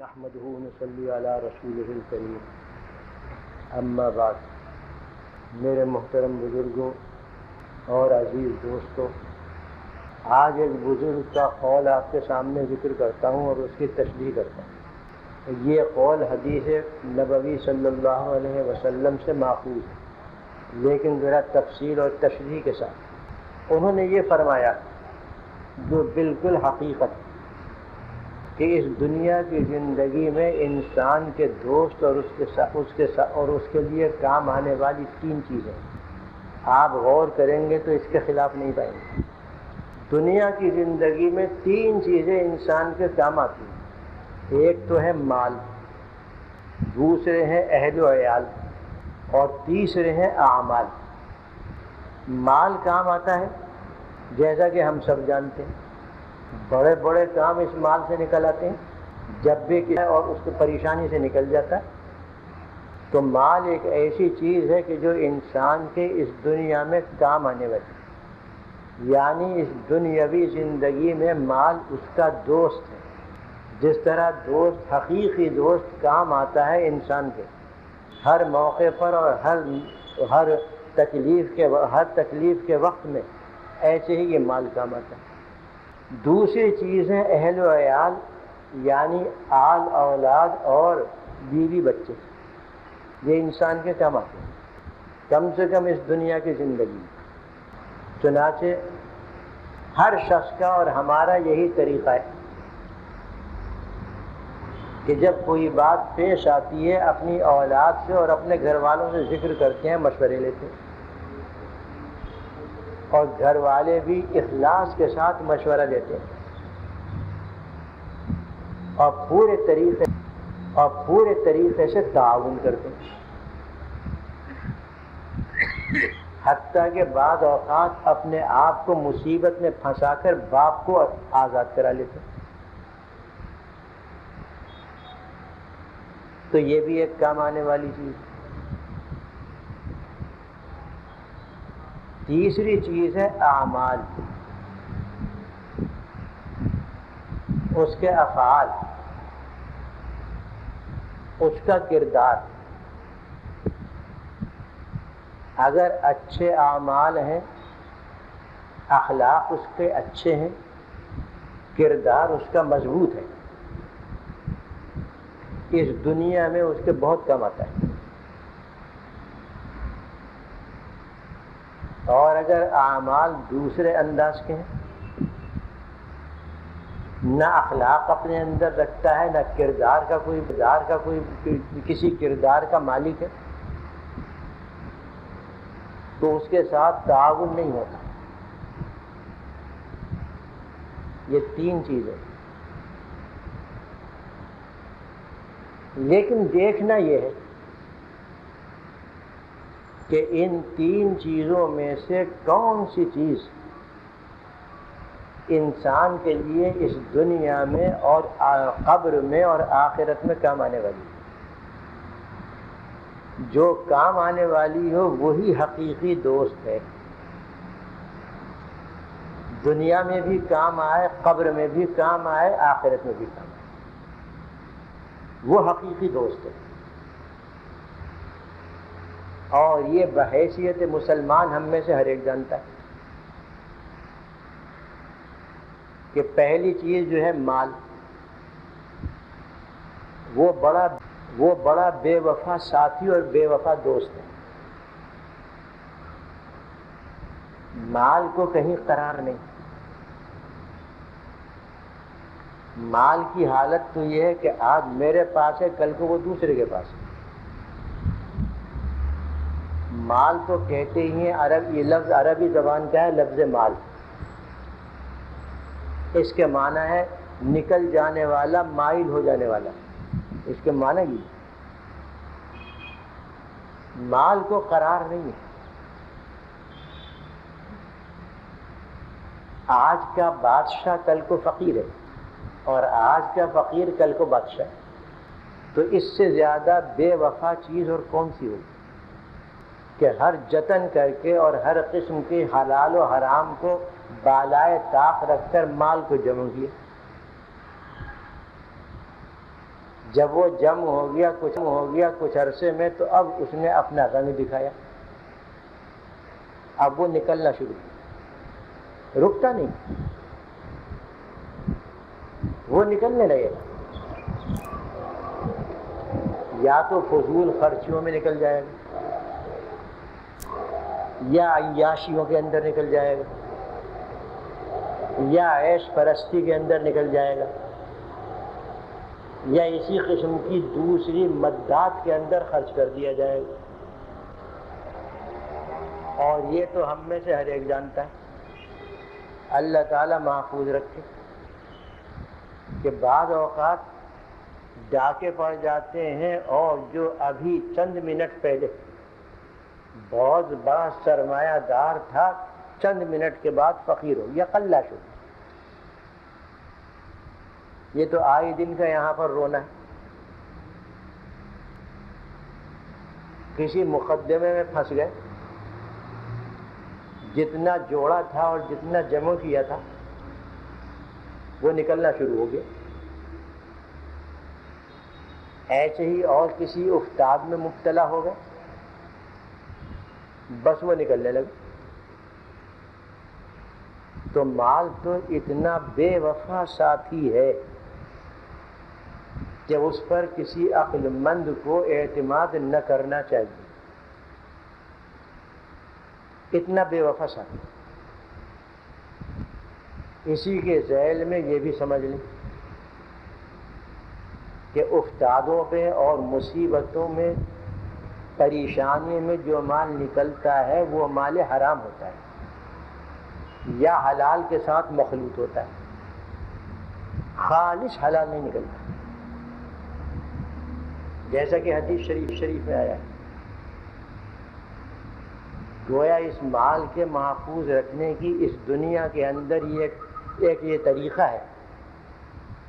نحمده ونصلي علی رسوله الکریم اما بعد، میرے محترم بزرگوں اور عزیز دوستوں، آج ایک بزرگ کا قول آپ کے سامنے ذکر کرتا ہوں اور اس کی تشریح کرتا ہوں۔ یہ قول حدیث نبوی صلی اللہ علیہ وسلم سے ماخوذ ہے، لیکن ذرا تفصیل اور تشریح کے ساتھ انہوں نے یہ فرمایا جو بالکل حقیقت کہ اس دنیا کی زندگی میں انسان کے دوست اور اس کے لیے کام آنے والی تین چیزیں آپ غور کریں گے تو اس کے خلاف نہیں پائیں گے۔ دنیا کی زندگی میں تین چیزیں انسان کے کام آتی ہیں۔ ایک تو ہے مال، دوسرے ہیں اہل و عیال، اور تیسرے ہیں اعمال۔ مال کام آتا ہے جیسا کہ ہم سب جانتے ہیں، بڑے بڑے کام اس مال سے نکل آتے ہیں، جب بھی کیا اور اس کو پریشانی سے نکل جاتا ہے۔ تو مال ایک ایسی چیز ہے کہ جو انسان کے اس دنیا میں کام آنے والی ہے، یعنی اس دنیاوی زندگی میں مال اس کا دوست ہے۔ جس طرح دوست، حقیقی دوست کام آتا ہے انسان کے ہر موقع پر اور ہر تکلیف کے وقت میں، ایسے ہی یہ مال کام آتا ہے۔ دوسری چیز ہے اہل و عیال، یعنی آل اولاد اور بیوی بچے، یہ انسان کے کام آتے ہیں کم سے کم اس دنیا کی زندگی میں۔ چنانچہ ہر شخص کا اور ہمارا یہی طریقہ ہے کہ جب کوئی بات پیش آتی ہے اپنی اولاد سے اور اپنے گھر والوں سے ذکر کرتے ہیں، مشورے لیتے ہیں، اور گھر والے بھی اخلاص کے ساتھ مشورہ دیتے ہیں اور پورے طریقے سے تعاون کرتے ہیں، حتیٰ کہ بعض اوقات اپنے آپ کو مصیبت میں پھنسا کر باپ کو آزاد کرا لیتے ہیں۔ تو یہ بھی ایک کام آنے والی چیز ہے۔ تیسری چیز ہے اعمال، اس کے افعال، اس کا کردار۔ اگر اچھے اعمال ہیں، اخلاق اس کے اچھے ہیں، کردار اس کا مضبوط ہے، اس دنیا میں اس کے بہت کم آتا ہے۔ اور اگر اعمال دوسرے انداز کے ہیں، نہ اخلاق اپنے اندر رکھتا ہے، نہ کسی کردار کا مالک ہے، تو اس کے ساتھ تعاون نہیں ہوتا۔ یہ تین چیزیں، لیکن دیکھنا یہ ہے کہ ان تین چیزوں میں سے کون سی چیز انسان کے لیے اس دنیا میں اور قبر میں اور آخرت میں کام آنے والی ہے۔ جو کام آنے والی ہو وہی حقیقی دوست ہے، دنیا میں بھی کام آئے، قبر میں بھی کام آئے، آخرت میں بھی کام آئے، وہ حقیقی دوست ہے۔ اور یہ بحیثیت مسلمان ہم میں سے ہر ایک جانتا ہے کہ پہلی چیز جو ہے مال، وہ بڑا بے وفا ساتھی اور بے وفا دوست ہے۔ مال کو کہیں قرار نہیں۔ مال کی حالت تو یہ ہے کہ آج میرے پاس ہے، کل کو وہ دوسرے کے پاس ہے۔ مال تو کہتے ہی ہیں، یہ لفظ عربی زبان کا ہے، لفظ مال، اس کے معنی ہے نکل جانے والا، مائل ہو جانے والا، اس کے معنی یہ مال کو قرار نہیں ہے۔ آج کا بادشاہ کل کو فقیر ہے، اور آج کا فقیر کل کو بادشاہ ہے، تو اس سے زیادہ بے وفا چیز اور کون سی ہوگی کہ ہر جتن کر کے اور ہر قسم کے حلال و حرام کو بالائے طاق رکھ کر مال کو جمع کیا۔ جب وہ جم ہو گیا کچھ عرصے میں، تو اب اس نے اپنا رنگ دکھایا، اب وہ نکلنا شروع کیا، رکتا نہیں، وہ نکلنے لگے گا، یا تو فضول خرچیوں میں نکل جائے گا، یا عیاشیوں کے اندر نکل جائے گا، یا عیش پرستی کے اندر نکل جائے گا، یا اسی قسم کی دوسری مدات کے اندر خرچ کر دیا جائے گا۔ اور یہ تو ہم میں سے ہر ایک جانتا ہے، اللہ تعالیٰ محفوظ رکھے کہ بعض اوقات ڈاکے پڑ جاتے ہیں، اور جو ابھی چند منٹ پہلے بہت بڑا سرمایہ دار تھا، چند منٹ کے بعد فقیر ہو یا قلہ شد۔ یہ تو آئے دن کا یہاں پر رونا ہے۔ کسی مقدمے میں پھنس گئے، جتنا جوڑا تھا اور جتنا جمع کیا تھا وہ نکلنا شروع ہو گیا۔ ایسے ہی اور کسی افتاد میں مبتلا ہو گئے، بس وہ نکلنے لگے۔ تو مال تو اتنا بے وفا ساتھی ہے کہ اس پر کسی عقل مند کو اعتماد نہ کرنا چاہیے، اتنا بے وفا ساتھی۔ اسی کے ذیل میں یہ بھی سمجھ لیں کہ افتادوں پہ اور مصیبتوں میں، پریشانی میں جو مال نکلتا ہے وہ مال حرام ہوتا ہے یا حلال کے ساتھ مخلوط ہوتا ہے، خالص حلال نہیں نکلتا، جیسا کہ حدیث شریف میں آیا ہے۔ گویا اس مال کے محفوظ رکھنے کی اس دنیا کے اندر ایک یہ طریقہ ہے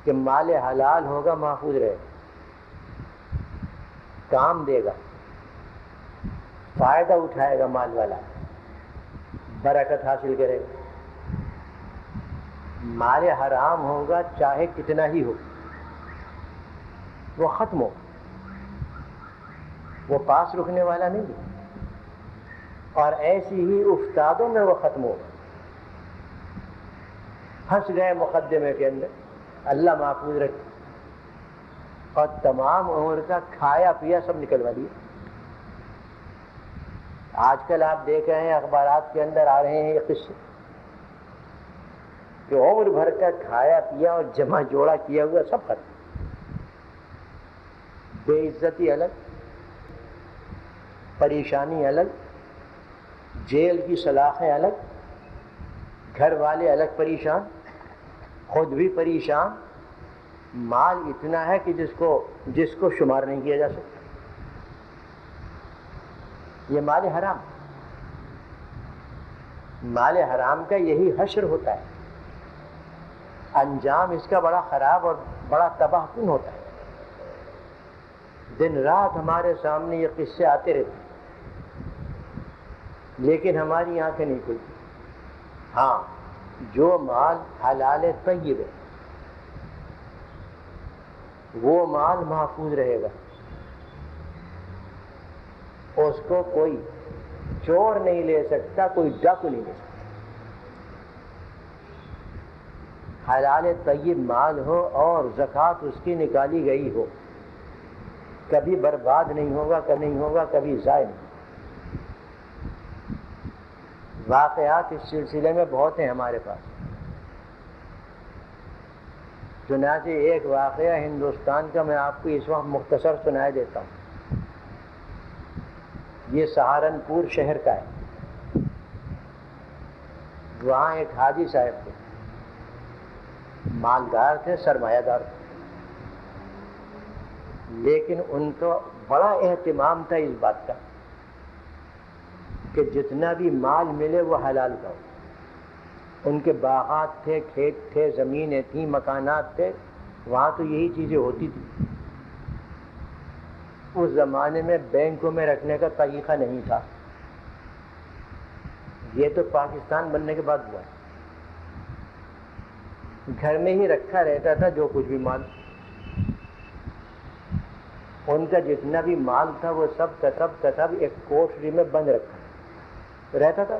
کہ مال حلال ہوگا، محفوظ رہے گا، کام دے گا، فائدہ اٹھائے گا، مال والا برکت حاصل کرے گا۔ مال حرام ہوگا چاہے کتنا ہی ہو، وہ ختم ہو، وہ پاس رکنے والا نہیں ہے، اور ایسی ہی افتادوں میں وہ ختم ہو۔ پھنس گئے مقدمے کے اندر، اللہ محفوظ رکھے، اور تمام عمر کا کھایا پیا سب نکلوا دیا۔ آج کل آپ دیکھ رہے ہیں اخبارات کے اندر آ رہے ہیں یہ قصے کہ عمر بھر کا کھایا پیا اور جمع جوڑا کیا ہوا سب ختم، بے عزتی الگ، پریشانی الگ، جیل کی سلاخیں الگ، گھر والے الگ پریشان، خود بھی پریشان، مال اتنا ہے کہ جس کو شمار نہیں کیا جا سکتا۔ یہ مال حرام، مال حرام کا یہی حشر ہوتا ہے، انجام اس کا بڑا خراب اور بڑا تباہ کن ہوتا ہے۔ دن رات ہمارے سامنے یہ قصے آتے رہتے ہیں، لیکن ہماری آنکھیں نہیں کھلتی۔ ہاں، جو مال حلال طیب ہے وہ مال محفوظ رہے گا، اس کو کوئی چور نہیں لے سکتا، کوئی ڈاکو نہیں لے سکتا۔ حلال طیب مال ہو اور زکوٰۃ اس کی نکالی گئی ہو، کبھی برباد نہیں ہوگا، کبھی ضائع نہیں۔ واقعات اس سلسلے میں بہت ہیں ہمارے پاس، چنانچہ ایک واقعہ ہندوستان کا میں آپ کو اس وقت مختصر سنائے دیتا ہوں۔ یہ سہارنپور شہر کا ہے۔ وہاں ایک حاجی صاحب تھے، مالدار تھے، سرمایہ دار تھے، لیکن ان کو بڑا اہتمام تھا اس بات کا کہ جتنا بھی مال ملے وہ حلال کا ہو۔ ان کے باغات تھے، کھیت تھے، زمینیں تھیں، مکانات تھے، وہاں تو یہی چیزیں ہوتی تھیں۔ اس زمانے میں بینکوں میں رکھنے کا طریقہ نہیں تھا، یہ تو پاکستان بننے کے بعد ہوا ہے۔ گھر میں ہی رکھا رہتا تھا جو کچھ بھی مال۔ ان کا جتنا بھی مال تھا وہ سب کا سب ایک کوٹری میں بند رکھا رہتا تھا.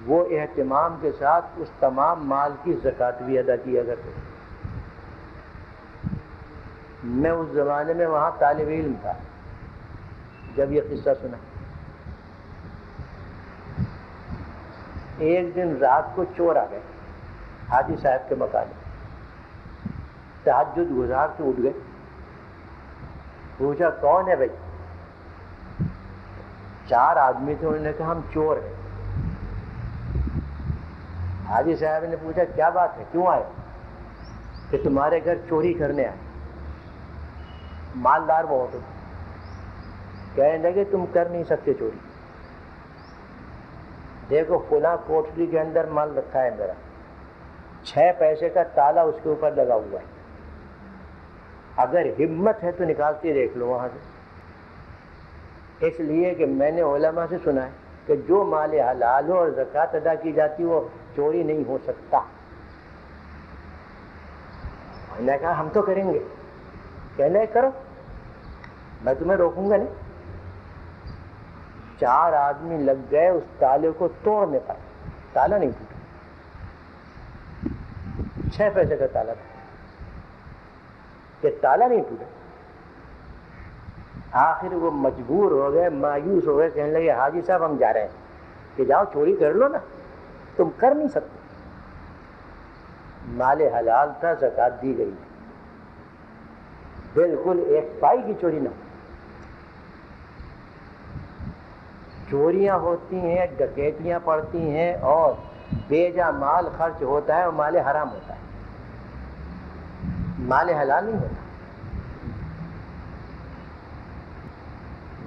وہ اہتمام کے ساتھ اس تمام مال کی زکوٰۃ بھی ادا کیا کرتے. میں اس زمانے میں وہاں طالب علم تھا جب یہ قصہ سنا. ایک دن رات کو چور آ گئے حاجی صاحب کے مکان میں. تہجد گزار کے اٹھ گئے. پوچھا کون ہے بھائی؟ 4 آدمی تھے. انہوں نے کہا ہم چور ہیں. حاجی صاحب نے پوچھا کیا بات ہے، کیوں آئے؟ کہ تمہارے گھر چوری کرنے آئے. مالدار بہت ہو. کہنے لگے تم کر نہیں سکتے چوری. دیکھو فلاں کوٹری کے اندر مال رکھا ہے میرا، 6 پیسے کا تالا اس کے اوپر لگا ہوا ہے. اگر ہمت ہے تو نکال کے دیکھ لو وہاں سے. اس لیے کہ میں نے علماء سے سنا ہے کہ جو مال حلال ہو اور زکوٰۃ ادا کی جاتی وہ چوری نہیں ہو سکتا. میں نے کہا ہم تو کریں گے. کہنے کرو، میں تمہیں روکوں گا نہیں. 4 آدمی لگ گئے اس تالے کو توڑنے پر. تالا نہیں ٹوٹا. 6 پیسے کا تالا تھا کہ تالا نہیں ٹوٹا. آخر وہ مجبور ہو گئے، مایوس ہو گئے. کہنے لگے حاجی صاحب ہم جا رہے ہیں. کہ جاؤ چوری کر لو نا، تم کر نہیں سکتے. مال حلال تھا، زکوٰۃ دی گئی. بالکل 1 پائی کی چوری نہ ہو. چوریاں ہوتی ہیں، ڈکیتیاں پڑتی ہیں اور بے جا مال خرچ ہوتا ہے اور مال حرام ہوتا ہے، مال حلال نہیں ہوتا.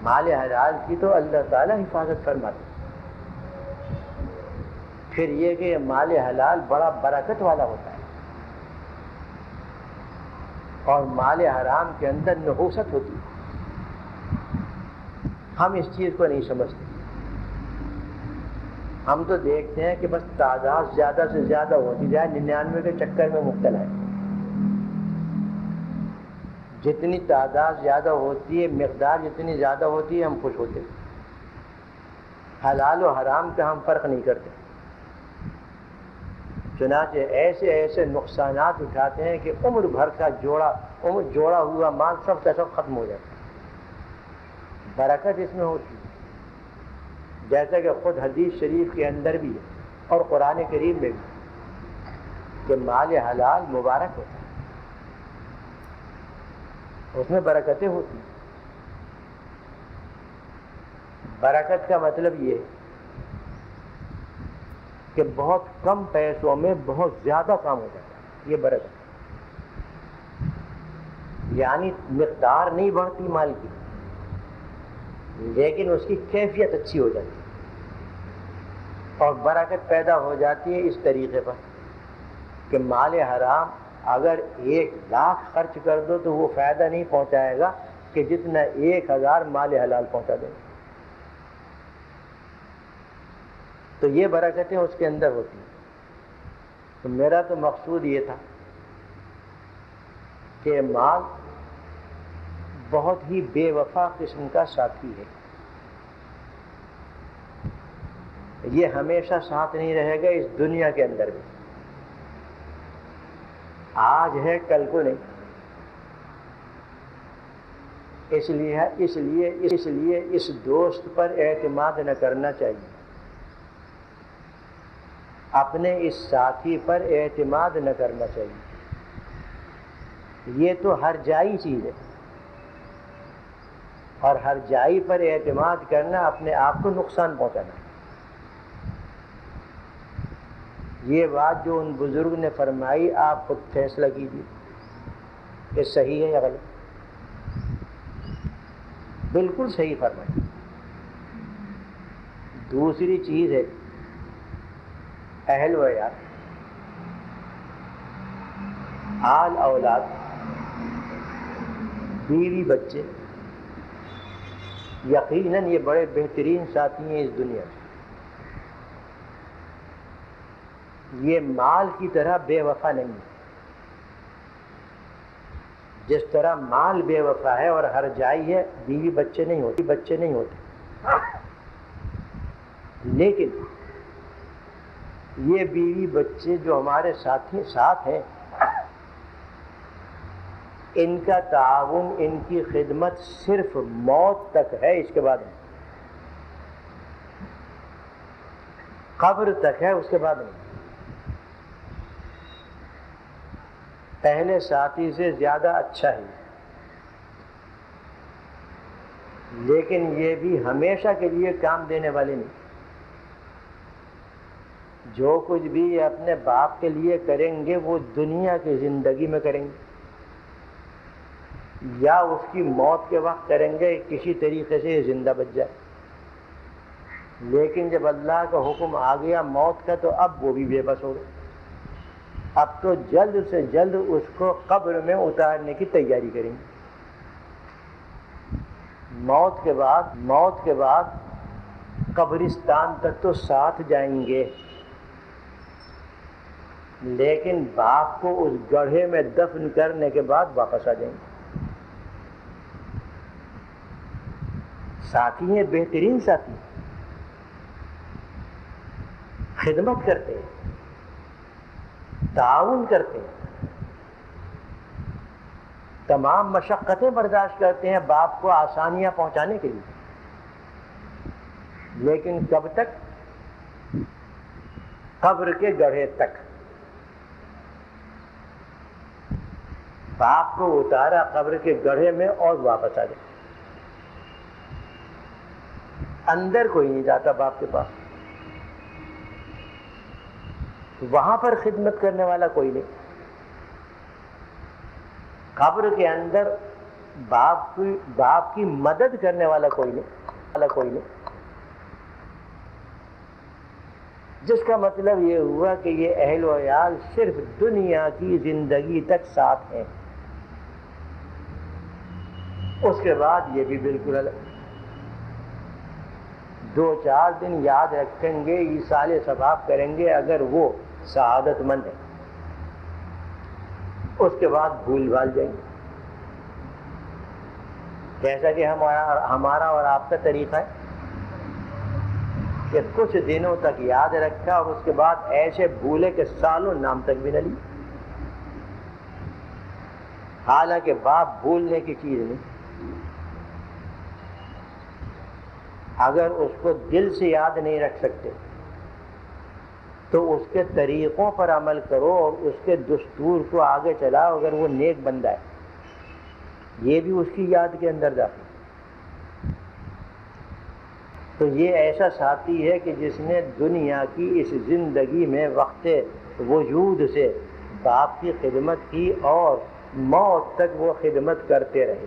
مال حلال کی تو اللہ تعالیٰ حفاظت فرماتے. پھر یہ کہ یہ مال حلال بڑا برکت والا ہوتا ہے اور مال حرام کے اندر نحوست ہوتی ہے. ہم اس چیز کو نہیں سمجھتے. ہم تو دیکھتے ہیں کہ بس تعداد زیادہ سے زیادہ ہوتی جائے، 99 کے چکر میں مبتلا ہے. جتنی تعداد زیادہ ہوتی ہے، مقدار جتنی زیادہ ہوتی ہے، ہم خوش ہوتے ہیں. حلال و حرام کا ہم فرق نہیں کرتے. چنانچہ ایسے ایسے نقصانات اٹھاتے ہیں کہ عمر بھر کا جوڑا ہوا مال سب کا سب ختم ہو جاتا ہے. برکت اس میں ہوتی ہے، جیسا کہ خود حدیث شریف کے اندر بھی ہے اور قرآن کریم میں بھی کہ مال حلال مبارک ہوتا ہے، اس میں برکتیں ہوتی ہیں. برکت کا مطلب یہ کہ بہت کم پیسوں میں بہت زیادہ کام ہو جاتا ہے. یہ برکت یعنی مقدار نہیں بڑھتی مال کی، لیکن اس کی کیفیت اچھی ہو جاتی ہے اور برکت پیدا ہو جاتی ہے اس طریقے پر کہ مال حرام اگر 1,00,000 خرچ کر دو تو وہ فائدہ نہیں پہنچائے گا کہ جتنا 1,000 مال حلال پہنچا دے. تو یہ برکتیں اس کے اندر ہوتی ہیں. تو میرا تو مقصود یہ تھا کہ مال بہت ہی بے وفا قسم کا ساتھی ہے. یہ ہمیشہ ساتھ نہیں رہے گا اس دنیا کے اندر بھی. آج ہے کل کو نہیں. اس لیے اس دوست پر اعتماد نہ کرنا چاہیے، اپنے اس ساتھی پر اعتماد نہ کرنا چاہیے. یہ تو ہر جائی چیز ہے اور ہر جائی پر اعتماد کرنا اپنے آپ کو نقصان پہنچانا ہے. یہ بات جو ان بزرگ نے فرمائی آپ خود فیصلہ کیجیے کہ صحیح ہے یا غلط. بالکل صحیح فرمائی. دوسری چیز ہے اہل و عیال، آل اولاد، بیوی بچے. یقیناً یہ بڑے بہترین ساتھی ہیں اس دنیا میں. یہ مال کی طرح بے وفا نہیں ہے. جس طرح مال بے وفا ہے اور ہر جائی ہے، بیوی بچے نہیں ہوتے، لیکن یہ بیوی بچے جو ہمارے ساتھ ہیں، ان کا تعاون، ان کی خدمت صرف موت تک ہے، اس کے بعد نہیں، قبر تک ہے، اس کے بعد نہیں۔ پہلے ساتھی سے زیادہ اچھا ہے، لیکن یہ بھی ہمیشہ کے لیے کام دینے والے نہیں۔ جو کچھ بھی یہ اپنے باپ کے لیے کریں گے وہ دنیا کی زندگی میں کریں گے، یا اس کی موت کے وقت کریں گے، کسی طریقے سے یہ زندہ بچ جائے۔ لیکن جب اللہ کا حکم آ گیا موت کا، تو اب وہ بھی بے بس ہو گئے، اب تو جلد سے جلد اس کو قبر میں اتارنے کی تیاری کریں گے۔ موت کے بعد قبرستان تک تو ساتھ جائیں گے، لیکن باپ کو اس گڑھے میں دفن کرنے کے بعد واپس آ جائیں گے۔ ساتھی ہیں، بہترین ساتھی، خدمت کرتے ہیں، تعاون کرتے ہیں، تمام مشقتیں برداشت کرتے ہیں باپ کو آسانیاں پہنچانے کے لیے، لیکن کب تک؟ قبر کے گڑھے تک۔ باپ کو اتارا قبر کے گڑھے میں اور واپس آ گئے، اندر کوئی نہیں جاتا باپ کے پاس، وہاں پر خدمت کرنے والا کوئی نہیں، قبر کے اندر باپ کی مدد کرنے والا کوئی نہیں، جس کا مطلب یہ ہوا کہ یہ اہل و عیال صرف دنیا کی زندگی تک ساتھ ہیں، اس کے بعد یہ بھی بالکل الگ۔ 2-4 دن یاد رکھیں گے، ایصال ثواب کریں گے اگر وہ سعادت مند ہے، اس کے بعد بھول بھال جائیں گے، جیسا کہ ہمارا اور آپ کا طریقہ ہے کہ کچھ دنوں تک یاد رکھا اور اس کے بعد ایسے بھولے کہ سالوں نام تک بھی نہ لی، حالانکہ باپ بھولنے کی چیز نہیں۔ اگر اس کو دل سے یاد نہیں رکھ سکتے تو اس کے طریقوں پر عمل کرو اور اس کے دستور کو آگے چلاؤ، اگر وہ نیک بندہ ہے، یہ بھی اس کی یاد کے اندر داخل۔ تو یہ ایسا ساتھی ہے کہ جس نے دنیا کی اس زندگی میں وقت وجود سے باپ کی خدمت کی اور موت تک وہ خدمت کرتے رہے،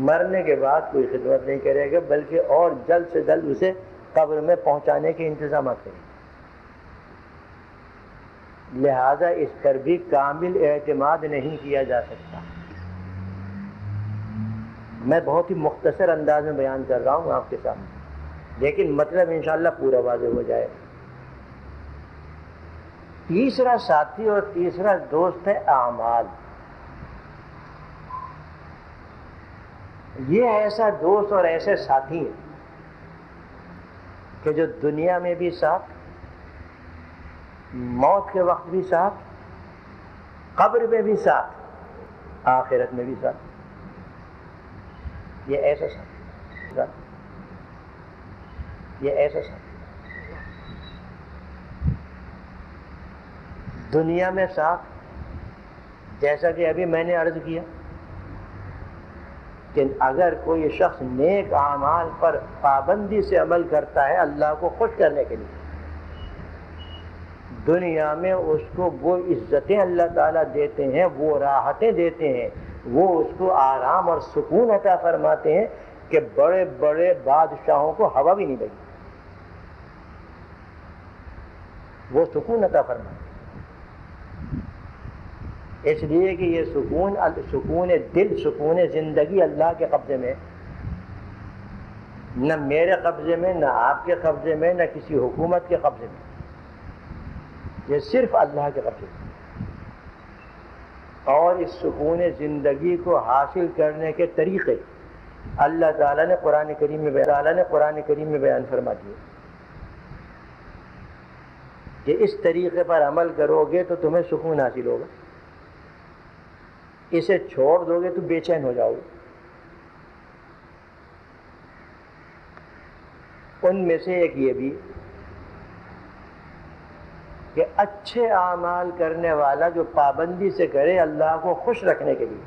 مرنے کے بعد کوئی خدمت نہیں کرے گا، بلکہ اور جلد سے جلد اسے قبر میں پہنچانے کے انتظامات کریں۔ لہذا اس پر بھی کامل اعتماد نہیں کیا جا سکتا۔ میں بہت ہی مختصر انداز میں بیان کر رہا ہوں آپ کے سامنے، لیکن مطلب انشاءاللہ پورا واضح ہو جائے۔ تیسرا ساتھی اور تیسرا دوست ہے اعمال۔ یہ ایسا دوست اور ایسے ساتھی ہیں کہ جو دنیا میں بھی ساتھ، موت کے وقت بھی ساتھ، قبر میں بھی ساتھ، آخرت میں بھی ساتھ۔ یہ ایسا ساتھی، یہ ایسا ساتھی دنیا میں ساتھ، جیسا کہ ابھی میں نے عرض کیا کہ اگر کوئی شخص نیک اعمال پر پابندی سے عمل کرتا ہے اللہ کو خوش کرنے کے لیے، دنیا میں اس کو وہ عزتیں اللہ تعالیٰ دیتے ہیں، وہ راحتیں دیتے ہیں، وہ اس کو آرام اور سکون عطا فرماتے ہیں کہ بڑے بڑے بادشاہوں کو ہوا بھی نہیں لگی، وہ سکون عطا فرماتے ہیں۔ اس لیے کہ یہ سکون دل، سکون زندگی اللہ کے قبضے میں، نہ میرے قبضے میں، نہ آپ کے قبضے میں، نہ کسی حکومت کے قبضے میں، یہ صرف اللہ کے قبضے میں۔ اور اس سکون زندگی کو حاصل کرنے کے طریقے اللہ تعالیٰ نے قرآن کریم میں بیان فرما دیے کہ اس طریقے پر عمل کرو گے تو تمہیں سکون حاصل ہوگا، اسے چھوڑ دو گے تو بے چین ہو جاؤ گے۔ ان میں سے ایک یہ بھی کہ اچھے اعمال کرنے والا جو پابندی سے کرے اللہ کو خوش رکھنے کے لیے،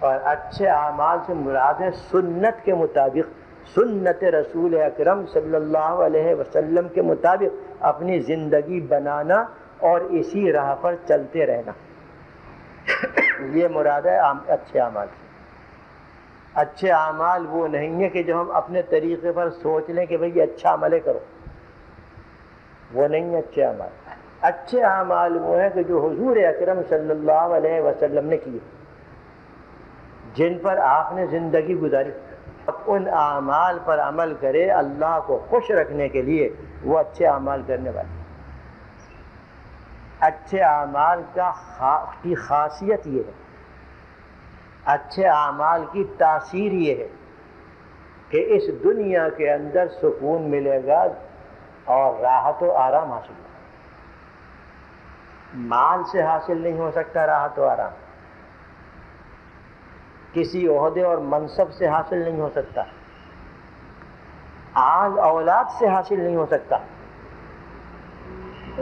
اور اچھے اعمال سے مراد ہے سنت کے مطابق، سنت رسول اکرم صلی اللہ علیہ وسلم کے مطابق اپنی زندگی بنانا اور اسی راہ پر چلتے رہنا، یہ مراد ہے اچھے اعمال سے۔ اچھے اعمال وہ نہیں ہے کہ جو ہم اپنے طریقے پر سوچ لیں کہ بھئی اچھا عمل کرو، وہ نہیں ہے اچھے اعمال۔ اچھے اعمال وہ ہیں کہ جو حضور اکرم صلی اللہ علیہ وسلم نے کیے، جن پر آپ نے زندگی گزاری، ان اعمال پر عمل کرے اللہ کو خوش رکھنے کے لیے، وہ اچھے اعمال کرنے والے۔ اچھے اعمال کی خاصیت یہ ہے، اچھے اعمال کی تاثیر یہ ہے کہ اس دنیا کے اندر سکون ملے گا اور راحت و آرام حاصل ہوگا۔ مال سے حاصل نہیں ہو سکتا راحت و آرام، کسی عہدے اور منصب سے حاصل نہیں ہو سکتا، آل اولاد سے حاصل نہیں ہو سکتا۔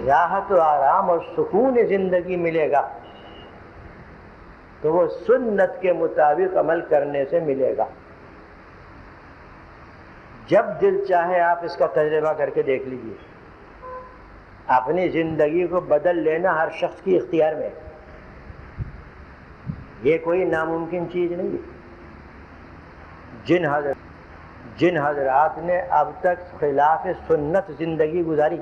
راحت و آرام اور سکون زندگی ملے گا تو وہ سنت کے مطابق عمل کرنے سے ملے گا۔ جب دل چاہے آپ اس کا تجربہ کر کے دیکھ لیجیے، اپنی زندگی کو بدل لینا ہر شخص کی اختیار میں ہے، یہ کوئی ناممکن چیز نہیں ہے۔ جن حضرات نے اب تک خلاف سنت زندگی گزاری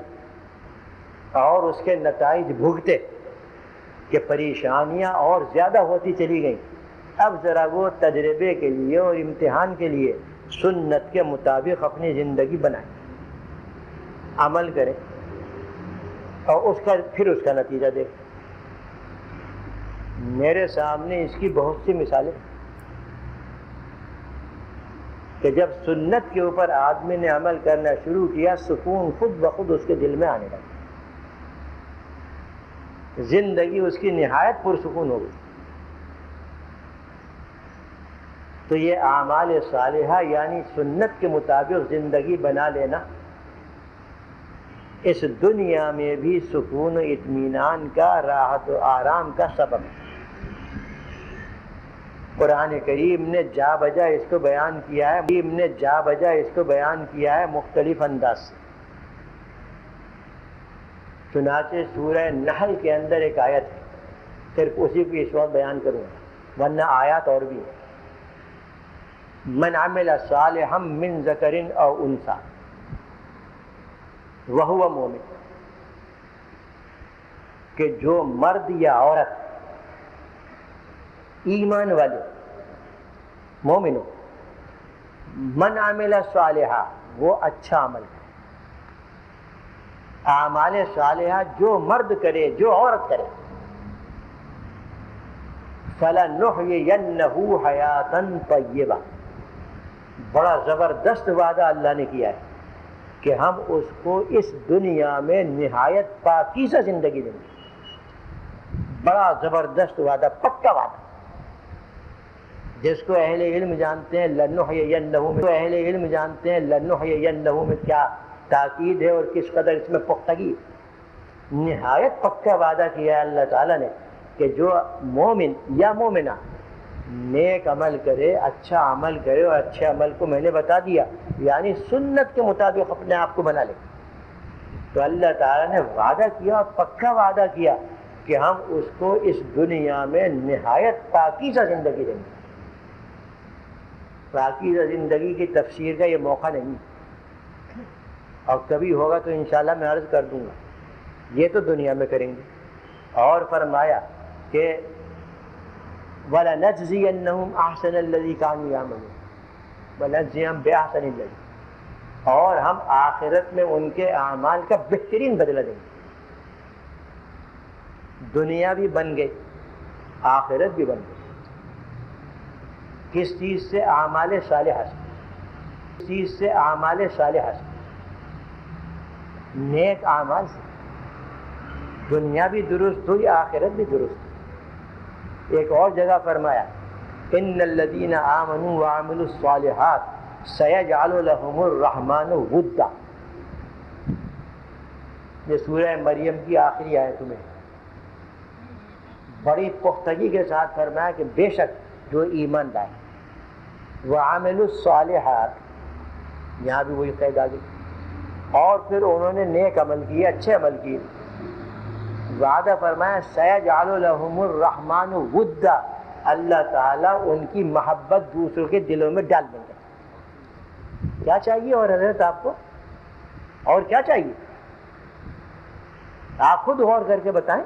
اور اس کے نتائج بھگتے کہ پریشانیاں اور زیادہ ہوتی چلی گئیں، اب ذرا وہ تجربے کے لیے اور امتحان کے لیے سنت کے مطابق اپنی زندگی بنائیں، عمل کریں اور پھر اس کا نتیجہ دیکھیں۔ میرے سامنے اس کی بہت سی مثالیں کہ جب سنت کے اوپر آدمی نے عمل کرنا شروع کیا، سکون خود بخود اس کے دل میں آنے لگا، زندگی اس کی نہایت پرسکون ہو گئی۔ تو یہ اعمال صالحہ یعنی سنت کے مطابق زندگی بنا لینا اس دنیا میں بھی سکون و اطمینان کا، راحت و آرام کا سبب ہے۔ قرآن کریم نے جا بجا اس کو بیان کیا ہے مختلف انداز سے۔ چنانچہ سورہ نحل کے اندر ایک آیت ہے، صرف اسی کو اس وقت بیان کروں گا، ورنہ آیات اور بھی ہیں۔ من عمل صالحا من ذکر او انثی وہو مومن، کہ جو مرد یا عورت ایمان والے مومن ہو، من عمل صالحا وہ اچھا عمل کرے، اعمال صالحہ جو مرد کرے جو عورت کرے، فَلَنُحْيِيَنَّهُ حَيَاةً طَيِّبَةً، بڑا زبردست وعدہ اللہ نے کیا ہے کہ ہم اس کو اس دنیا میں نہایت پاکیزہ زندگی دیں گے۔ بڑا زبردست وعدہ، پکا وعدہ، جس کو اہل علم جانتے ہیں لنحیینہ میں کیا تاکید ہے اور کس قدر اس میں پختگی، نہایت پکا وعدہ کیا ہے اللہ تعالیٰ نے کہ جو مومن یا مومنہ نیک عمل کرے، اچھا عمل کرے، اور اچھے عمل کو میں نے بتا دیا یعنی سنت کے مطابق اپنے آپ کو بنا لے، تو اللہ تعالیٰ نے وعدہ کیا اور پکا وعدہ کیا کہ ہم اس کو اس دنیا میں نہایت پاکیزہ زندگی دیں گے۔ پاکیزہ زندگی کی تفسیر کا یہ موقع نہیں، اور کبھی ہوگا تو انشاءاللہ میں عرض کر دوں گا، یہ تو دنیا میں کریں گے۔ اور فرمایا کہ وَلَنَجْزِيَنَّهُمْ أَحْسَنَ الَّذِي كَانُوا يَعْمَلُونَ وَنَجْزِيَهُمْ بِأَحْسَنِ الَّذِي، اور ہم آخرت میں ان کے اعمال کا بہترین بدلہ دیں گے۔ دنیا بھی بن گئی، آخرت بھی بن گئی۔ کس چیز سے؟ اعمال صالحہ سے۔ کس چیز سے؟ اعمال صالحہ سے، نیک اعمال سے۔ دنیا بھی درست ہوئی، آخرت بھی درست ہوئی۔ ایک اور جگہ فرمایا ان الذین آمنوا وعملوا الصالحات سیجعل لهم الرحمن ودا۔ یہ سورہ مریم کی آخری آیت میں بڑی پختگی کے ساتھ فرمایا کہ بے شک جو ایمان لائے وعملوا الصالحات، یہاں بھی وہی قید آ گئی، اور پھر انہوں نے نیک عمل کیے، اچھے عمل کیے، وعدہ فرمایا سیجعل لهم الرحمن ودا، اللہ تعالیٰ ان کی محبت دوسروں کے دلوں میں ڈال دیں گے۔ کیا چاہیے اور حضرت آپ کو؟ اور کیا چاہیے؟ آپ خود غور کر کے بتائیں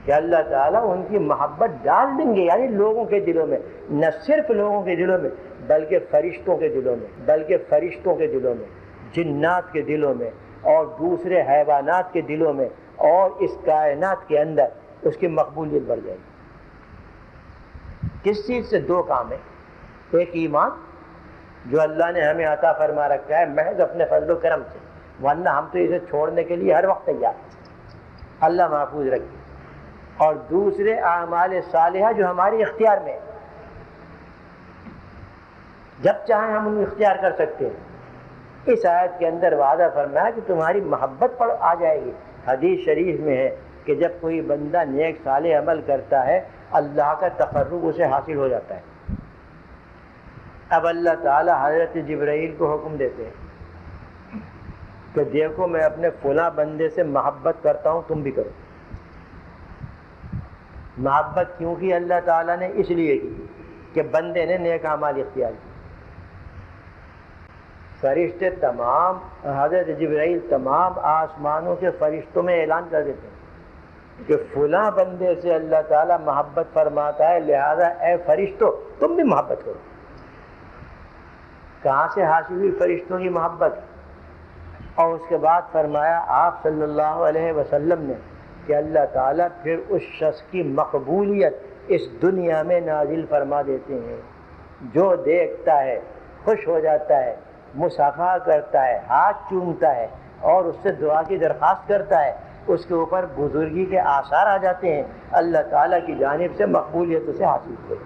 کہ اللہ تعالیٰ ان کی محبت ڈال دیں گے، یعنی لوگوں کے دلوں میں، نہ صرف لوگوں کے دلوں میں بلکہ فرشتوں کے دلوں میں، بلکہ فرشتوں کے دلوں میں، جنات کے دلوں میں، اور دوسرے حیوانات کے دلوں میں، اور اس کائنات کے اندر اس کی مقبولیت بڑھ جائے گی۔ کس چیز سے؟ دو کام ہے، ایک ایمان جو اللہ نے ہمیں عطا فرما رکھا ہے محض اپنے فضل و کرم سے، ورنہ ہم تو اسے چھوڑنے کے لیے ہر وقت تیار ہیں، اللہ محفوظ رکھے، اور دوسرے اعمال صالحہ جو ہمارے اختیار میں ہے، جب چاہیں ہم ان کو اختیار کر سکتے ہیں۔ اس آیت کے اندر وعدہ فرمایا کہ تمہاری محبت پر آ جائے گی۔ حدیث شریف میں ہے کہ جب کوئی بندہ نیک صالح عمل کرتا ہے اللہ کا تقرب اسے حاصل ہو جاتا ہے۔ اب اللہ تعالیٰ حضرت جبرائیل کو حکم دیتے ہیں کہ دیکھو میں اپنے فلاں بندے سے محبت کرتا ہوں، تم بھی کرو۔ محبت کیوں کی اللہ تعالیٰ نے؟ اس لیے کی کہ بندے نے نیک اعمال اختیار کی۔ فرشتے تمام، حضرت جبرائیل تمام آسمانوں کے فرشتوں میں اعلان کر دیتے ہیں کہ فلاں بندے سے اللہ تعالیٰ محبت فرماتا ہے، لہذا اے فرشتوں تم بھی محبت کرو۔ کہاں سے حاصل ہوئی فرشتوں کی محبت؟ اور اس کے بعد فرمایا آپ صلی اللہ علیہ وسلم نے کہ اللہ تعالیٰ پھر اس شخص کی مقبولیت اس دنیا میں نازل فرما دیتے ہیں، جو دیکھتا ہے خوش ہو جاتا ہے، مصافحہ کرتا ہے، ہاتھ چومتا ہے اور اس سے دعا کی درخواست کرتا ہے، اس کے اوپر بزرگی کے آثار آ جاتے ہیں، اللہ تعالیٰ کی جانب سے مقبولیت اسے حاصل ہوئی۔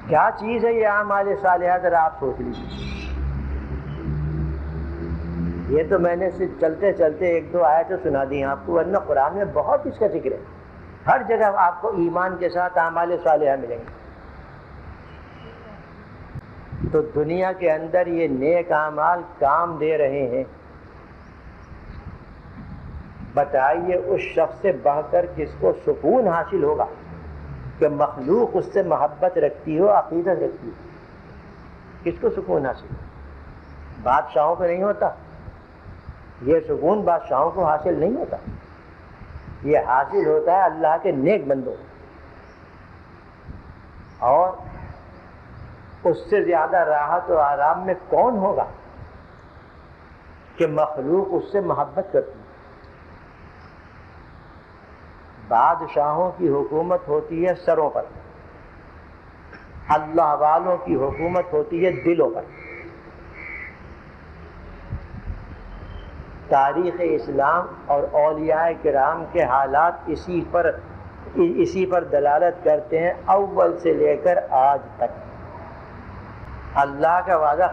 کیا چیز ہے یہ اعمال صالحہ؟ ذرا آپ سوچ لیجیے۔ یہ تو میں نے صرف چلتے چلتے ایک دو آیتیں سنا دی ہیں آپ کو، ورنہ قرآن میں بہت اس کا ذکر ہے۔ ہر جگہ آپ کو ایمان کے ساتھ اعمال صالحہ ملیں گے۔ تو دنیا کے اندر یہ نیک اعمال کام دے رہے ہیں، بتائیے اس شخص سے بڑھ کر کس کو سکون حاصل ہوگا کہ مخلوق اس سے محبت رکھتی ہو، عقیدت رکھتی ہو؟ کس کو سکون حاصل ہو؟ بادشاہوں کو نہیں ہوتا یہ سکون، بادشاہوں کو حاصل نہیں ہوتا، یہ حاصل ہوتا ہے اللہ کے نیک بندوں، اور اس سے زیادہ راحت و آرام میں کون ہوگا کہ مخلوق اس سے محبت کرتی ہے۔ بادشاہوں کی حکومت ہوتی ہے سروں پر، اللہ والوں کی حکومت ہوتی ہے دلوں پر۔ تاریخ اسلام اور اولیاء کرام کے حالات اسی پر دلالت کرتے ہیں، اول سے لے کر آج تک۔ اللہ کا وعدہ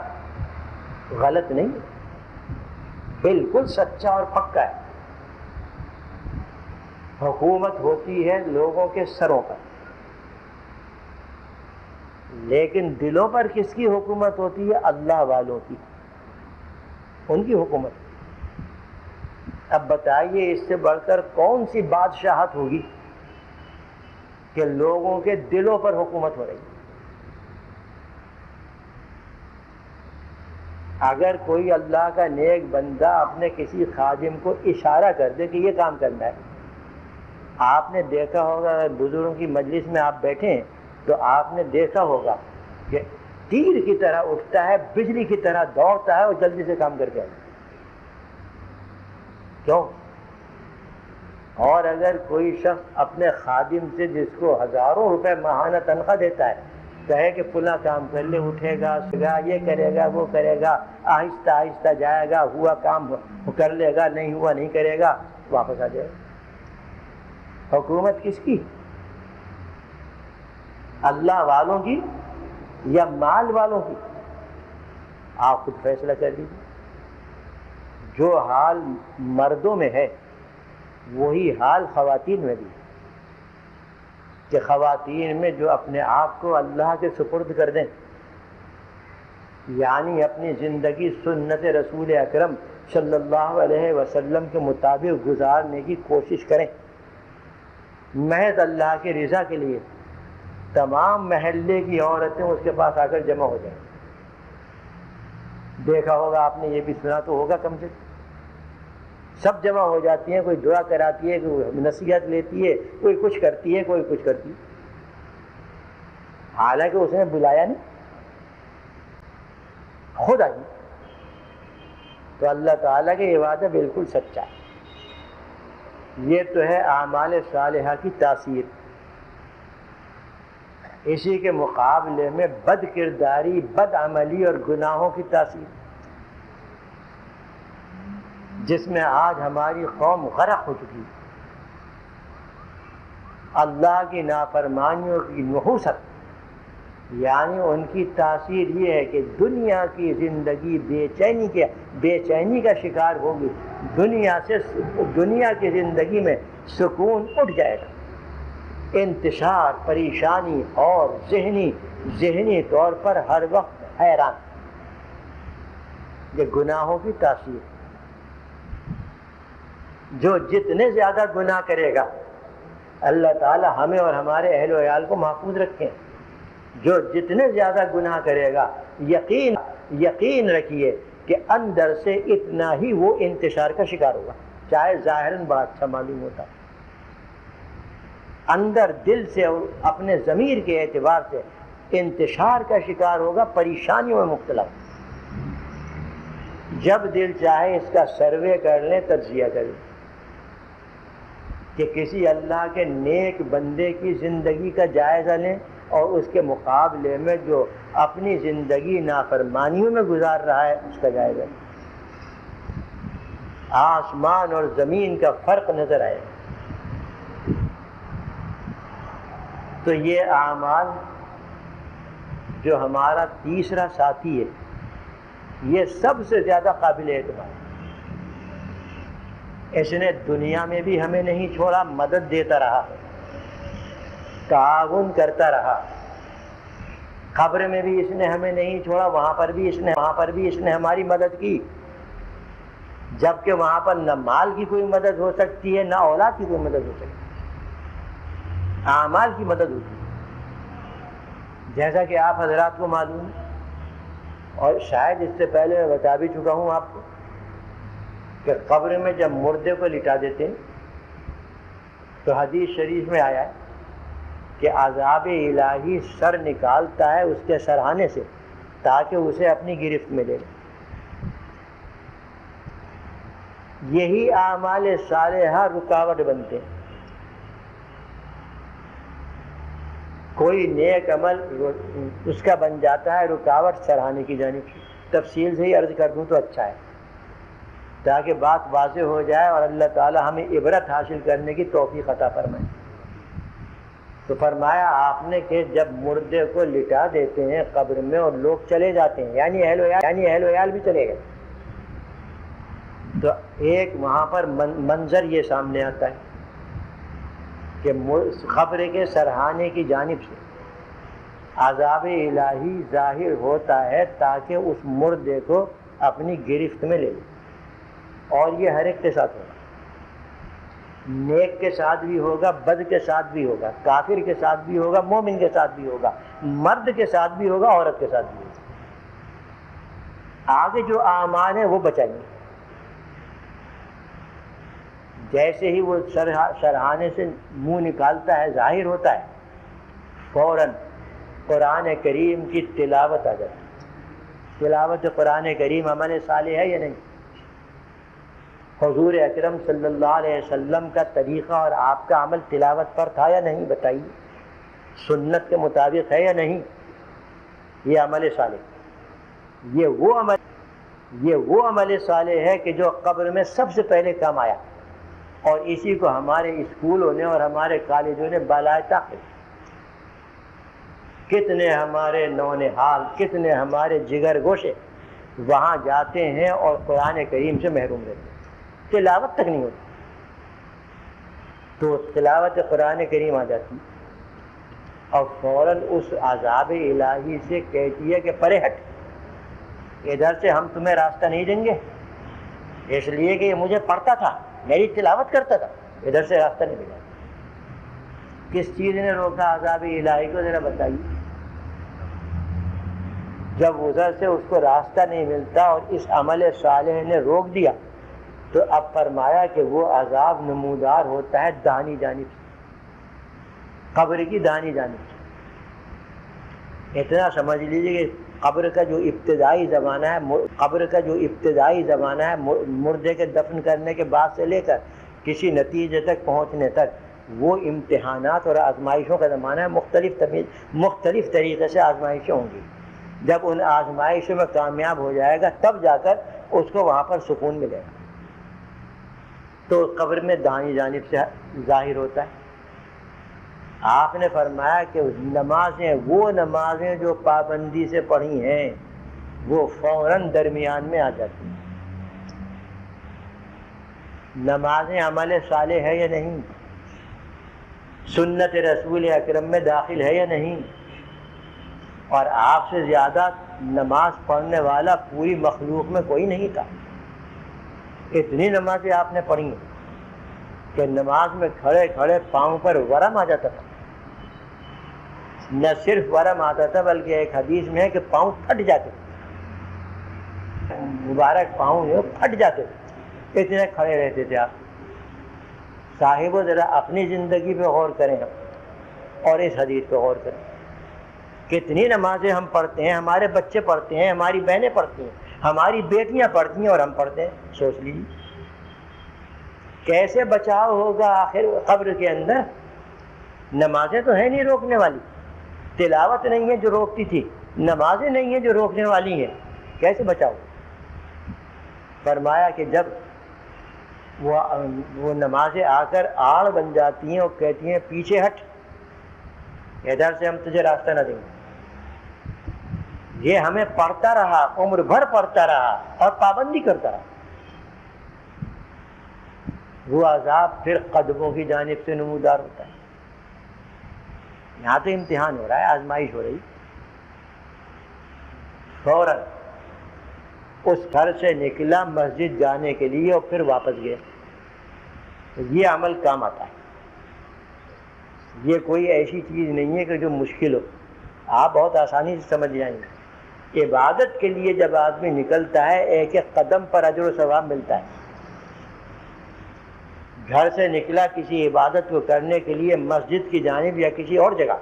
غلط نہیں، بالکل سچا اور پکا ہے۔ حکومت ہوتی ہے لوگوں کے سروں پر، لیکن دلوں پر کس کی حکومت ہوتی ہے؟ اللہ والوں کی، ان کی حکومت۔ اب بتائیے اس سے بڑھ کر کون سی بادشاہت ہوگی کہ لوگوں کے دلوں پر حکومت ہو رہی ہے؟ اگر کوئی اللہ کا نیک بندہ اپنے کسی خادم کو اشارہ کر دے کہ یہ کام کرنا ہے، آپ نے دیکھا ہوگا اگر بزرگوں کی مجلس میں آپ بیٹھے ہیں تو آپ نے دیکھا ہوگا کہ تیر کی طرح اٹھتا ہے، بجلی کی طرح دوڑتا ہے اور جلدی سے کام کر کے آتا ہے۔ کیوں؟ اور اگر کوئی شخص اپنے خادم سے جس کو ہزاروں روپے ماہانہ تنخواہ دیتا ہے کہے کہ فلاں کام کر لے، اٹھے گا، یہ کرے گا، وہ کرے گا، آہستہ آہستہ جائے گا، ہوا کام کر لے گا، نہیں ہوا نہیں کرے گا، واپس آ جائے گا۔ حکومت کس کی؟ اللہ والوں کی یا مال والوں کی؟ آپ خود فیصلہ کر لیجیے۔ جو حال مردوں میں ہے وہی حال خواتین میں بھی ہے، کہ خواتین میں جو اپنے آپ کو اللہ کے سپرد کر دیں، یعنی اپنی زندگی سنت رسول اکرم صلی اللہ علیہ وسلم کے مطابق گزارنے کی کوشش کریں، محض اللہ کی رضا کے لیے، تمام محلے کی عورتیں اس کے پاس آ کر جمع ہو جائیں۔ دیکھا ہوگا آپ نے، یہ بھی سنا تو ہوگا کم سے کم، سب جمع ہو جاتی ہیں، کوئی دعا کراتی ہے، کوئی نصیحت لیتی ہے، کوئی کچھ کرتی ہے، کوئی کچھ کرتی ہے، حالانکہ اس نے بلایا نہیں، خود آئی۔ تو اللہ تعالیٰ کے یہ وعدہ بالکل سچا ہے۔ یہ تو ہے اعمال صالحہ کی تاثیر۔ اسی کے مقابلے میں بد کرداری، بد عملی اور گناہوں کی تاثیر، جس میں آج ہماری قوم غرق ہو چکی ہے۔ اللہ کی نافرمانیوں کی نحوست، یعنی ان کی تاثیر یہ ہے کہ دنیا کی زندگی بے چینی کا شکار ہوگی، دنیا کی زندگی میں سکون اٹھ جائے گا، انتشار، پریشانی اور ذہنی طور پر ہر وقت حیران۔ یہ گناہوں کی تاثیر۔ جو جتنے زیادہ گناہ کرے گا، اللہ تعالی ہمیں اور ہمارے اہل و عیال کو محفوظ رکھیں، جو جتنے زیادہ گناہ کرے گا یقین رکھیے کہ اندر سے اتنا ہی وہ انتشار کا شکار ہوگا، چاہے ظاہراً بڑا اچھا معلوم ہوتا، اندر دل سے اور اپنے ضمیر کے اعتبار سے انتشار کا شکار ہوگا، پریشانیوں میں مبتلا۔ جب دل چاہے اس کا سروے کر لیں، تجزیہ کر لیں کہ کسی اللہ کے نیک بندے کی زندگی کا جائزہ لیں اور اس کے مقابلے میں جو اپنی زندگی نافرمانیوں میں گزار رہا ہے اس کا جائزہ لیں۔ آسمان اور زمین کا فرق نظر آئے۔ تو یہ اعمال جو ہمارا تیسرا ساتھی ہے، یہ سب سے زیادہ قابل اعتماد ہے۔ اس نے دنیا میں بھی ہمیں نہیں چھوڑا، مدد دیتا رہا، تعاون کرتا رہا، قبر میں بھی اس نے ہمیں نہیں چھوڑا، وہاں پر بھی اس نے ہماری مدد کی، جبکہ وہاں پر نہ مال کی کوئی مدد ہو سکتی ہے، نہ اولاد کی کوئی مدد ہو سکتی ہے، اعمال کی مدد ہوتی ہے۔ جیسا کہ آپ حضرات کو معلوم ہے، اور شاید اس سے پہلے میں بتا بھی چکا ہوں آپ کو، کہ قبر میں جب مردے کو لٹا دیتے ہیں تو حدیث شریف میں آیا ہے کہ عذاب الہی سر نکالتا ہے اس کے سرہانے سے تاکہ اسے اپنی گرفت میں لے لے۔ یہی اعمال صالحہ رکاوٹ بنتے ہیں۔ کوئی نیک عمل اس کا بن جاتا ہے رکاوٹ سرہانے کی جانب سے۔ تفصیل سے ہی عرض کر دوں تو اچھا ہے، تاکہ بات واضح ہو جائے اور اللہ تعالی ہمیں عبرت حاصل کرنے کی توفیق عطا فرمائے۔ تو فرمایا آپ نے کہ جب مردے کو لٹا دیتے ہیں قبر میں اور لوگ چلے جاتے ہیں، یعنی اہل و عیال بھی چلے گئے، تو ایک وہاں پر منظر یہ سامنے آتا ہے کہ قبر کے سرہانے کی جانب سے عذاب الہی ظاہر ہوتا ہے تاکہ اس مردے کو اپنی گرفت میں لے لے۔ اور یہ ہر ایک کے ساتھ ہوگا، نیک کے ساتھ بھی ہوگا، بد کے ساتھ بھی ہوگا، کافر کے ساتھ بھی ہوگا، مومن کے ساتھ بھی ہوگا، مرد کے ساتھ بھی ہوگا، عورت کے ساتھ بھی ہوگا۔ آگے جو اعمال ہیں وہ بچائیں گے۔ جیسے ہی وہ سرہانے سے منہ نکالتا ہے، ظاہر ہوتا ہے، فوراً قرآن کریم کی تلاوت آ جاتی ہے۔ تلاوت قرآن کریم عمل صالح ہے یا نہیں؟ حضور اکرم صلی اللہ علیہ وسلم کا طریقہ اور آپ کا عمل تلاوت پر تھا یا نہیں؟ بتائیے، سنت کے مطابق ہے یا نہیں؟ یہ عمل صالح، یہ وہ عمل صالح ہے کہ جو قبر میں سب سے پہلے کام آیا، اور اسی کو ہمارے اسکولوں نے اور ہمارے کالجوں نے بالائے طاقت، کتنے ہمارے نونہال، کتنے ہمارے جگر گوشے وہاں جاتے ہیں اور قرآن کریم سے محروم رہتے ہیں، تلاوت تک نہیں ہوتی، تو تلاوت قرآن کریم آ جاتی اور فوراً اس عذاب الہی سے کہتی ہے کہ پرے ہٹ، ادھر سے ہم تمہیں راستہ نہیں دیں گے، اس لیے کہ یہ مجھے پڑھتا تھا، میری تلاوت کرتا تھا، ادھر سے راستہ نہیں ملا۔ کس چیز نے روکا عذاب الہی کو؟ ذرا بتائیے۔ جب ادھر سے اس کو راستہ نہیں ملتا اور اس عمل صالح نے روک دیا، تو اب فرمایا کہ وہ عذاب نمودار ہوتا ہے داہنی جانب سے، قبر کی داہنی جانب سے۔ اتنا سمجھ لیجیے کہ قبر کا جو ابتدائی زمانہ ہے مردے کے دفن کرنے کے بعد سے لے کر کسی نتیجے تک پہنچنے تک، وہ امتحانات اور آزمائشوں کا زمانہ ہے، مختلف طریقے سے آزمائشیں ہوں گی۔ جب ان آزمائشوں میں کامیاب ہو جائے گا تب جا کر اس کو وہاں پر سکون ملے گا، تو قبر میں داہنی جانب سے ظاہر ہوتا ہے۔ آپ نے فرمایا کہ وہ نمازیں جو پابندی سے پڑھی ہیں وہ فوراً درمیان میں آ جاتی ہیں۔ نمازیں عمل صالح ہے یا نہیں؟ سنت رسول اکرم میں داخل ہے یا نہیں؟ اور آپ سے زیادہ نماز پڑھنے والا پوری مخلوق میں کوئی نہیں تھا۔ اتنی نمازیں آپ نے پڑھی ہیں کہ نماز میں کھڑے کھڑے پاؤں پر ورم آ جاتا تھا، نہ صرف ورم آتا تھا بلکہ ایک حدیث میں ہے کہ پاؤں پھٹ جاتے تھے، مبارک پاؤں جو پھٹ جاتے تھے، اتنے کھڑے رہتے تھے آپ۔ صاحبو ذرا اپنی زندگی پہ غور کریں اور اس حدیث پہ غور کریں۔ کتنی نمازیں ہم پڑھتے ہیں، ہمارے بچے پڑھتے ہیں، ہماری بہنیں پڑھتی ہیں، ہماری بیٹیاں پڑھتی ہیں اور ہم پڑھتے ہیں۔ سوچ لیجیے کیسے بچاؤ ہوگا آخر قبر کے اندر؟ نمازیں تو ہیں نہیں روکنے والی، تلاوت نہیں ہے جو روکتی تھی، نمازیں نہیں ہیں جو روکنے والی ہیں، کیسے بچاؤ؟ فرمایا کہ جب وہ نمازیں آ کر آڑ بن جاتی ہیں اور کہتی ہیں پیچھے ہٹ، ادھر سے ہم تجھے راستہ نہ دیں گے۔ یہ ہمیں پڑھتا رہا، عمر بھر پڑھتا رہا اور پابندی کرتا رہا، وہ عذاب پھر قدموں کی جانب سے نمودار ہوتا ہے۔ یہاں تو امتحان ہو رہا ہے، آزمائش ہو رہی، فوراً اس گھر سے نکلا مسجد جانے کے لیے اور پھر واپس گیا، یہ عمل کام آتا ہے۔ یہ کوئی ایسی چیز نہیں ہے کہ جو مشکل ہو، آپ بہت آسانی سے سمجھ جائیں گے۔ عبادت کے لیے جب آدمی نکلتا ہے ایک ایک قدم پر اجر و ثواب ملتا ہے۔ گھر سے نکلا کسی عبادت کو کرنے کے لیے مسجد کی جانب یا کسی اور جگہ،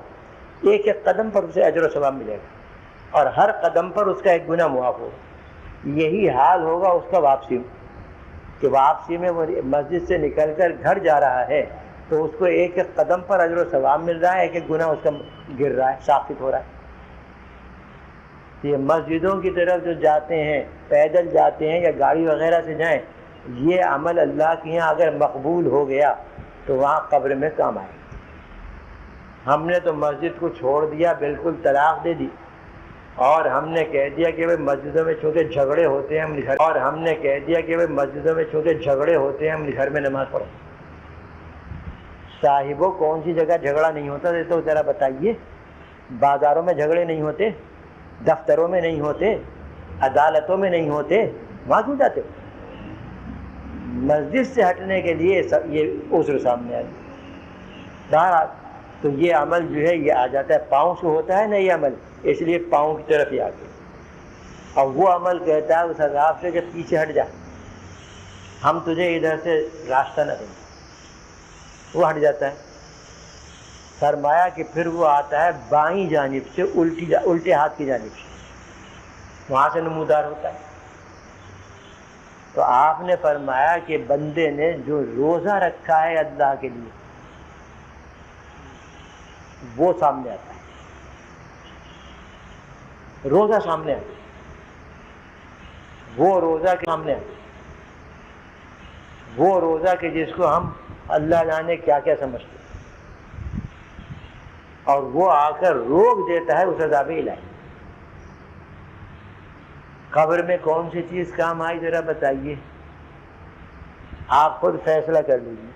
ایک ایک قدم پر اسے اجر و ثواب ملے گا اور ہر قدم پر اس کا ایک گناہ معاف ہوگا۔ یہی حال ہوگا اس کا واپسی میں، کہ واپسی میں وہ مسجد سے نکل کر گھر جا رہا ہے تو اس کو ایک ایک قدم پر اجر و ثواب مل رہا ہے، ایک ایک گناہ اس کا گر رہا ہے، ساقط ہو رہا ہے۔ یہ مسجدوں کی طرف جو جاتے ہیں، پیدل جاتے ہیں یا گاڑی وغیرہ سے جائیں، یہ عمل اللہ کے یہاں اگر مقبول ہو گیا تو وہاں قبر میں کام آئے۔ ہم نے تو مسجد کو چھوڑ دیا، بالکل طلاق دے دی، اور ہم نے کہہ دیا کہ بھائی مسجدوں میں چونکہ جھگڑے ہوتے ہیں ہم گھر میں نماز پڑھو۔ صاحبوں کون سی جگہ جھگڑا نہیں ہوتا تو ذرا بتائیے؟ بازاروں میں جھگڑے نہیں ہوتے، دفتروں میں نہیں ہوتے، عدالتوں میں نہیں ہوتے، وہاں کیوں جاتے؟ مسجد سے ہٹنے کے لیے یہ عذر سامنے آئے۔ بہرحال تو یہ عمل جو ہے یہ آ جاتا ہے، پاؤں سے ہوتا ہے نا یہ عمل، اس لیے پاؤں کی طرف ہی آ گیا۔ اور وہ عمل کہتا ہے اس عذاب سے کہ پیچھے ہٹ جا، ہم تجھے ادھر سے راستہ نہ دیں گے، وہ ہٹ جاتا ہے۔ فرمایا کہ پھر وہ آتا ہے بائیں جانب سے، الٹے ہاتھ کی جانب سے، وہاں سے نمودار ہوتا ہے۔ تو آپ نے فرمایا کہ بندے نے جو روزہ رکھا ہے اللہ کے لیے وہ سامنے آتا ہے، روزہ سامنے آتا ہے، وہ روزہ کے سامنے آتا ہے، وہ روزہ کہ جس کو ہم اللہ جانے کیا کیا سمجھتے ہیں، اور وہ آ کر روک دیتا ہے اس عذاب الہی۔ قبر میں کون سی چیز کام آئی ذرا بتائیے، آپ خود فیصلہ کر لیجیے۔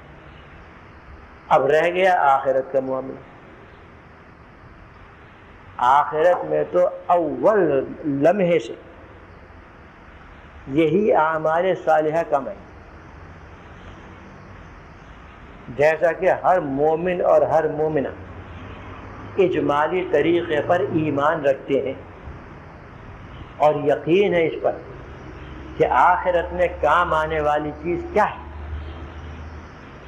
اب رہ گیا آخرت کا معاملہ۔ آخرت میں تو اول لمحے سے یہی اعمال صالحہ کم ہے، جیسا کہ ہر مومن اور ہر مومنہ اجمالی طریقے پر ایمان رکھتے ہیں اور یقین ہے اس پر کہ آخرت میں کام آنے والی چیز کیا ہے۔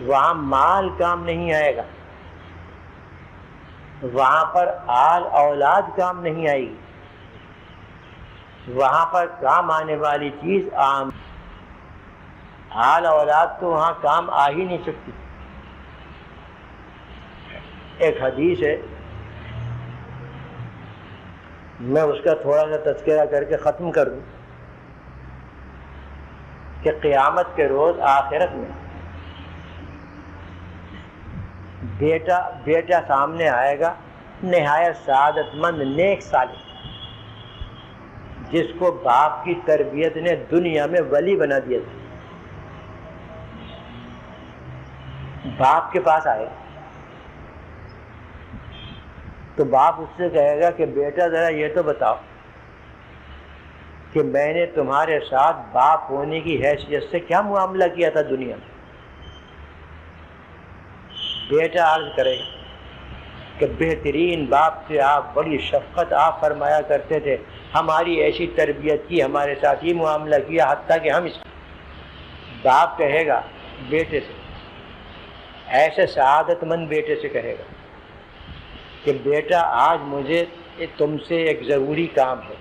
وہاں مال کام نہیں آئے گا، وہاں پر آل اولاد کام نہیں آئے گی، وہاں پر کام آنے والی چیز آل اولاد تو وہاں کام آ ہی نہیں سکتی۔ ایک حدیث ہے، میں اس کا تھوڑا سا تذکرہ کر کے ختم کر دوں کہ قیامت کے روز آخرت میں بیٹا سامنے آئے گا، نہایت سعادت مند نیک صالح، جس کو باپ کی تربیت نے دنیا میں ولی بنا دیا تھا۔ باپ کے پاس آئے تو باپ اس سے کہے گا کہ بیٹا ذرا یہ تو بتاؤ کہ میں نے تمہارے ساتھ باپ ہونے کی حیثیت سے کیا معاملہ کیا تھا دنیا میں۔ بیٹا عرض کرے گا کہ بہترین باپ سے آپ بڑی شفقت آپ فرمایا کرتے تھے، ہماری ایسی تربیت کی، ہمارے ساتھ ہی معاملہ کیا، حتیٰ کہ ہم اس باپ کہے گا بیٹے سے، ایسے سعادت مند بیٹے سے کہے گا کہ بیٹا آج مجھے تم سے ایک ضروری کام ہے،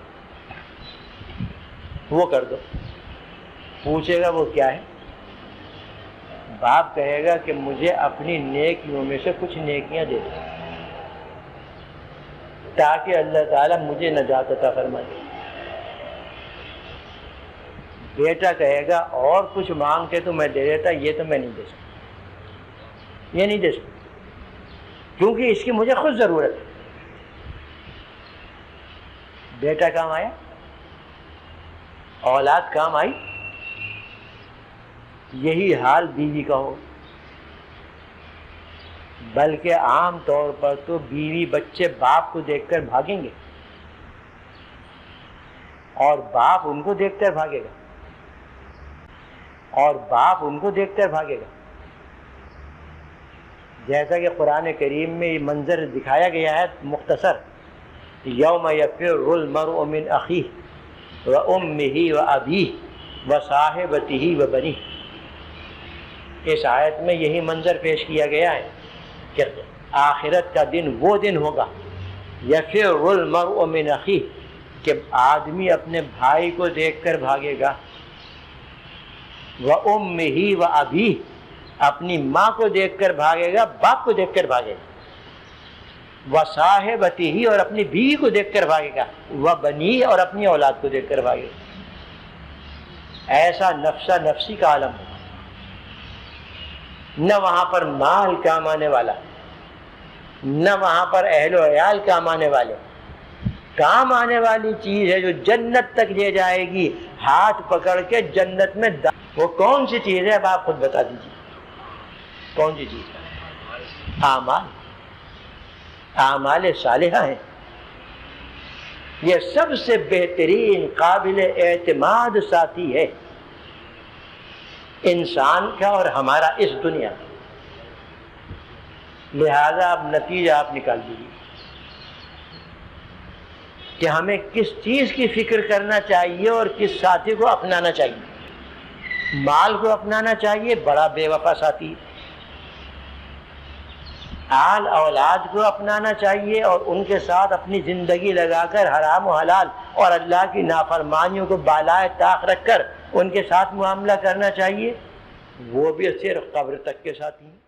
وہ کر دو۔ پوچھے گا وہ کیا ہے؟ باپ کہے گا کہ مجھے اپنی نیکیوں میں سے کچھ نیکیاں دے دو تاکہ اللہ تعالیٰ مجھے نجات عطا فرما دے۔ بیٹا کہے گا اور کچھ مانگ کے تو میں دے دیتا، یہ تو میں نہیں دے سکتا، یہ نہیں دے سکتا کیونکہ اس کی مجھے خود ضرورت ہے۔ بیٹا کام آیا، اولاد کام آئی، یہی حال بیوی کا ہو، بلکہ عام طور پر تو بیوی بچے باپ کو دیکھ کر بھاگیں گے اور باپ ان کو دیکھ کر بھاگے گا، اور باپ ان کو دیکھ کر بھاگے گا۔ جیسا کہ قرآن کریم میں یہ منظر دکھایا گیا ہے مختصر، یوم یفر المرء من اخیہ وامہ وابیہ وصاحبتہ وبنیہ۔ اس آیت میں یہی منظر پیش کیا گیا ہے کہ آخرت کا دن وہ دن ہوگا یفر المرء من اخیہ کہ آدمی اپنے بھائی کو دیکھ کر بھاگے گا، وامہ وابیہ اپنی ماں کو دیکھ کر بھاگے گا، باپ کو دیکھ کر بھاگے گا، وصاحبتہ اور اپنی بیوی کو دیکھ کر بھاگے گا، وبنیہ اور اپنی اولاد کو دیکھ کر بھاگے گا۔ ایسا نفسا نفسی کا عالم ہوگا، نہ وہاں پر مال کام آنے والا، نہ وہاں پر اہل و عیال کام آنے والے۔ کام آنے والی چیز ہے جو جنت تک لے جائے گی، ہاتھ پکڑ کے جنت میں وہ کون سی چیز ہے؟ اب آپ خود بتا دیجیے کون سی چیز؟ اعمال صالحہ ہیں۔ یہ سب سے بہترین قابل اعتماد ساتھی ہے انسان کا اور ہمارا اس دنیا میں۔ لہذا اب نتیجہ آپ نکال دیجیے کہ ہمیں کس چیز کی فکر کرنا چاہیے اور کس ساتھی کو اپنانا چاہیے۔ مال کو اپنانا چاہیے، بڑا بے وفا ساتھی۔ آل اولاد کو اپنانا چاہیے اور ان کے ساتھ اپنی زندگی لگا کر حرام و حلال اور اللہ کی نافرمانیوں کو بالائے طاق رکھ کر ان کے ساتھ معاملہ کرنا چاہیے، وہ بھی صرف قبر تک کے ساتھ ہی ہیں۔